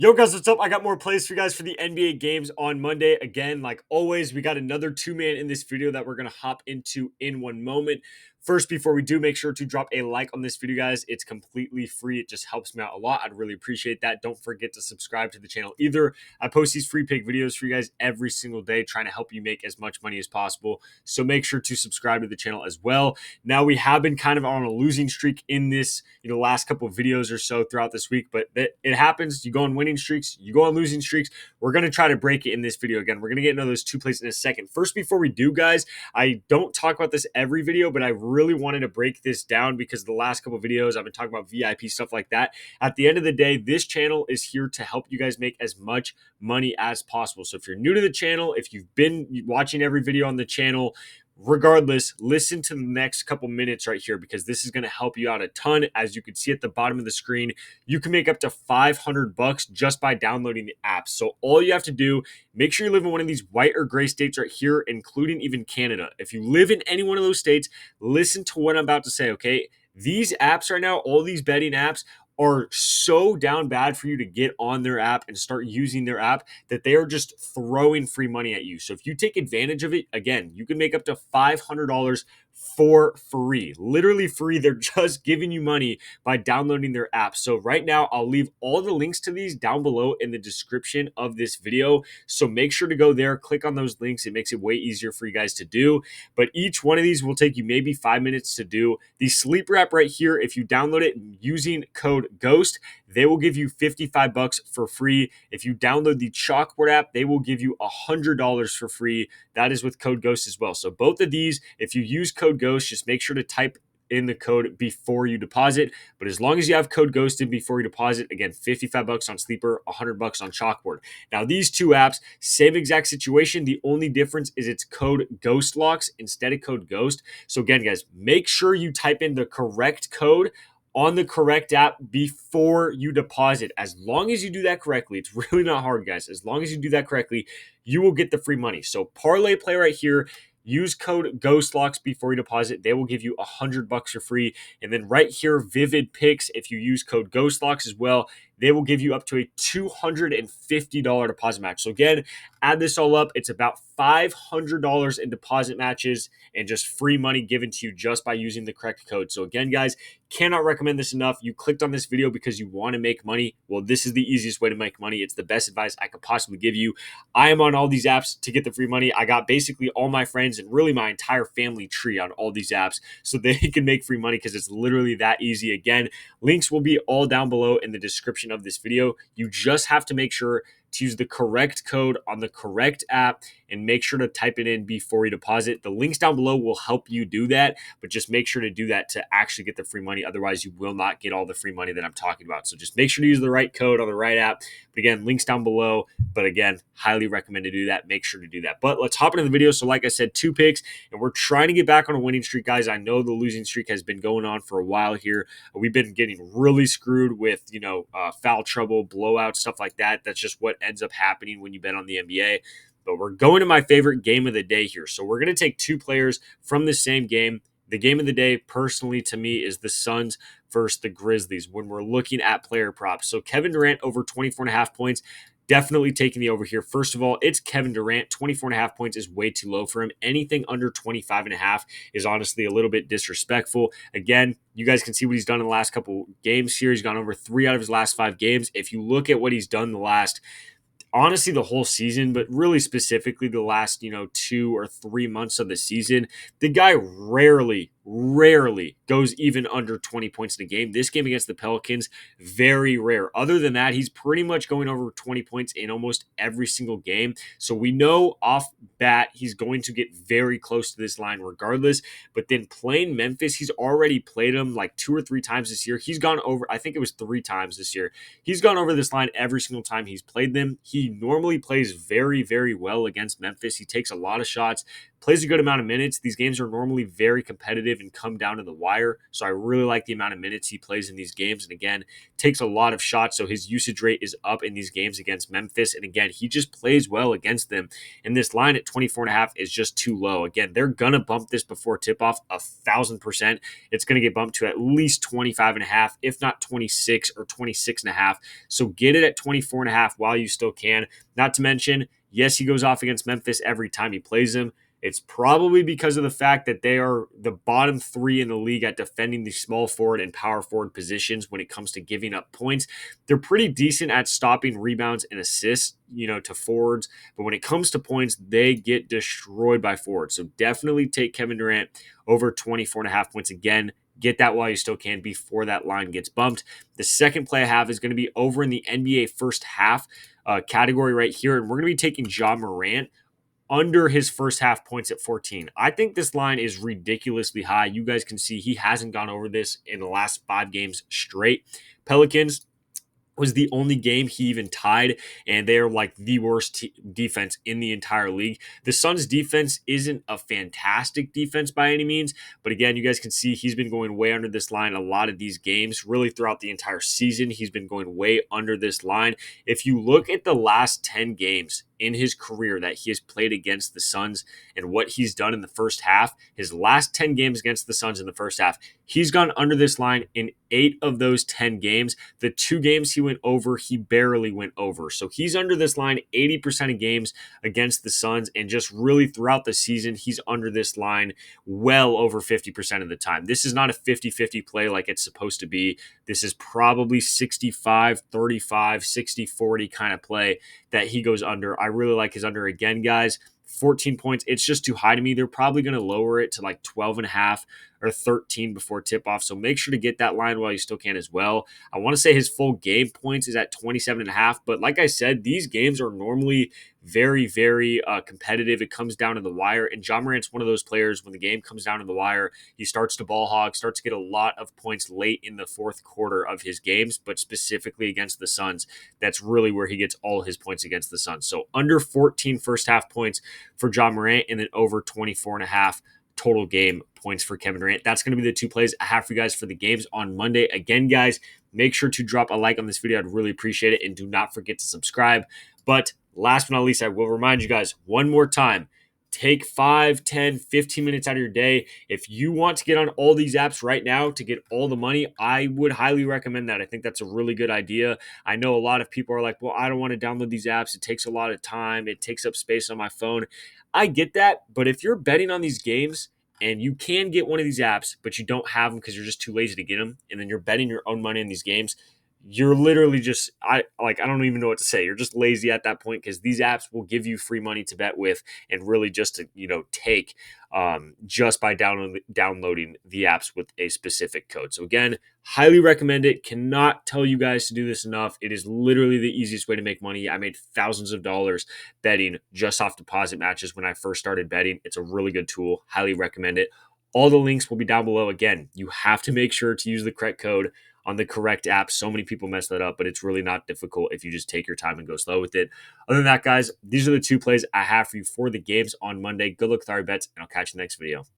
Yo, guys, what's up? I got more plays for you guys for the NBA games on Monday. Again, like always, we got another two-man in this video that we're going to hop into in one moment. First, before we do, make sure to drop a like on this video, guys. It's completely free. It just helps me out a lot. I'd really appreciate that. Don't forget to subscribe to the channel either. I post these free pick videos for you guys every single day, trying to help you make as much money as possible. So make sure to subscribe to the channel as well. Now, we have been kind of on a losing streak in this, last couple of videos or so throughout this week, but it happens. You go on winning streaks, you go on losing streaks. We're going to try to break it in this video again. We're going to get into those two plays in a second. First, before we do, guys, I don't talk about this every video, but I really wanted to break this down because the last couple of videos I've been talking about VIP stuff like that. At the end of the day, this channel is here to help you guys make as much money as possible. So if you're new to the channel, if you've been watching every video on the channel, regardless, listen to the next couple minutes right here because this is going to help you out a ton. As you can see at the bottom of the screen, you can make up to $500 just by downloading the app. So all you have to do, make sure you live in one of these white or gray states right here, including even Canada. If you live in any one of those states, listen to what I'm about to say, okay? These apps right now, all these betting apps, are so down bad for you to get on their app and start using their app that they are just throwing free money at you. So if you take advantage of it, again, you can make up to $500 for free, literally free. They're just giving you money by downloading their app. So right now, I'll leave all the links to these down below in the description of this video. So make sure to go there, click on those links. It makes it way easier for you guys to do. But each one of these will take you maybe 5 minutes to do. The Sleeper app right here, if you download it using code GHOST, they will give you $55 for free. If you download the Chalkboard app, they will give you $100 for free. That is with code GHOST as well. So both of these, if you use code GHOST, just make sure to type in the code before you deposit. But as long as you have code GHOSTED before you deposit, again, $55 on Sleeper, $100 on Chalkboard. Now, these two apps, same exact situation. The only difference is it's code Ghost Locks instead of code Ghost. So again, guys, make sure you type in the correct code on the correct app before you deposit. As long as you do that correctly, it's really not hard, guys. As long as you do that correctly, you will get the free money. So parlay play right here. Use code GHOSTLOCKS before you deposit. They will give you $100 for free. And then right here, Vivid Picks, if you use code GHOSTLOCKS as well, they will give you up to a $250 deposit match. So again, add this all up. It's about $500 in deposit matches and just free money given to you just by using the correct code. So again, guys, cannot recommend this enough. You clicked on this video because you want to make money. Well, this is the easiest way to make money. It's the best advice I could possibly give you. I am on all these apps to get the free money. I got basically all my friends and really my entire family tree on all these apps so they can make free money because it's literally that easy. Again, links will be all down below in the description of this video. You just have to make sure to use the correct code on the correct app and make sure to type it in before you deposit. The links down below will help you do that, but just make sure to do that to actually get the free money. Otherwise, you will not get all the free money that I'm talking about. So just make sure to use the right code on the right app. But again, links down below. But again, highly recommend to do that. Make sure to do that. But let's hop into the video. So like I said, two picks, and we're trying to get back on a winning streak, guys. I know the losing streak has been going on for a while here. We've been getting really screwed with, foul trouble, blowouts, stuff like that. That's just what ends up happening when you bet on the NBA. But we're going to my favorite game of the day here. So we're going to take two players from the same game. The game of the day, personally, to me, is the Suns versus the Grizzlies when we're looking at player props. So Kevin Durant over 24.5 points. Definitely taking the over here. First of all, it's Kevin Durant. 24.5 points is way too low for him. Anything under 25.5 is honestly a little bit disrespectful. Again, you guys can see what he's done in the last couple games here. He's gone over 3 out of his last 5 games. If you look at what he's done honestly the whole season, but really specifically the last 2 or 3 months of the season, the guy rarely goes even under 20 points in a game. This game against the Pelicans, very rare. Other than that, he's pretty much going over 20 points in almost every single game. So we know off bat he's going to get very close to this line regardless. But then playing Memphis, he's already played them like 2 or 3 times this year. He's gone over, I think it was 3 times this year. He's gone over this line every single time he's played them. He normally plays very, very well against Memphis. He takes a lot of shots, plays a good amount of minutes. These games are normally very competitive and come down to the wire. So I really like the amount of minutes he plays in these games. And again, takes a lot of shots. So his usage rate is up in these games against Memphis. And again, he just plays well against them. And this line at 24.5 is just too low. Again, they're going to bump this before tip off 1,000%. It's going to get bumped to at least 25.5, if not 26 or 26.5. So get it at 24.5 while you still can. Not to mention, yes, he goes off against Memphis every time he plays them. It's probably because of the fact that they are the bottom three in the league at defending the small forward and power forward positions when it comes to giving up points. They're pretty decent at stopping rebounds and assists, to forwards. But when it comes to points, they get destroyed by forwards. So definitely take Kevin Durant over 24.5 points again. Get that while you still can before that line gets bumped. The second play I have is going to be over in the NBA first half category right here. And we're going to be taking Ja Morant under his first half points at 14. I think this line is ridiculously high. You guys can see he hasn't gone over this in the last 5 games straight. Pelicans was the only game he even tied, and they're like the worst defense in the entire league. The Suns' defense isn't a fantastic defense by any means, but again, you guys can see he's been going way under this line a lot of these games, really throughout the entire season. He's been going way under this line. If you look at the last 10 games in his career that he has played against the Suns and what he's done in the first half, his last 10 games against the Suns in the first half, he's gone under this line in 8 of those 10 games. The 2 games he went over, he barely went over. So he's under this line 80% of games against the Suns, and just really throughout the season, he's under this line well over 50% of the time. This is not a 50-50 play like it's supposed to be. This is probably 65-35, 60-40 kind of play that he goes under. I really like his under again, guys. 14 points. It's just too high to me. They're probably going to lower it to like 12.5 or 13 before tip off. So make sure to get that line while you still can as well. I want to say his full game points is at 27.5. But like I said, these games are normally very, very competitive. It comes down to the wire. And Ja Morant's one of those players, when the game comes down to the wire, he starts to ball hog, starts to get a lot of points late in the fourth quarter of his games, but specifically against the Suns, that's really where he gets all his points against the Suns. So under 14 first half points for Ja Morant, and then over 24.5 total game points for Kevin Durant. That's going to be the 2 plays I have for you guys for the games on Monday. Again, guys, make sure to drop a like on this video. I'd really appreciate it. And do not forget to subscribe. But last but not least, I will remind you guys one more time, take 5, 10, 15 minutes out of your day. If you want to get on all these apps right now to get all the money, I would highly recommend that. I think that's a really good idea. I know a lot of people are like, well, I don't want to download these apps. It takes a lot of time. It takes up space on my phone. I get that. But if you're betting on these games and you can get one of these apps, but you don't have them because you're just too lazy to get them, and then you're betting your own money in these games, you're literally just, I don't even know what to say. You're just lazy at that point, because these apps will give you free money to bet with, and really just to, take just by downloading the apps with a specific code. So again, highly recommend it. Cannot tell you guys to do this enough. It is literally the easiest way to make money. I made thousands of dollars betting just off deposit matches when I first started betting. It's a really good tool. Highly recommend it. All the links will be down below. Again, you have to make sure to use the correct code on the correct app. So many people mess that up, but it's really not difficult if you just take your time and go slow with it. Other than that, guys, these are the 2 plays I have for you for the games on Monday. Good luck with our bets, and I'll catch you in the next video.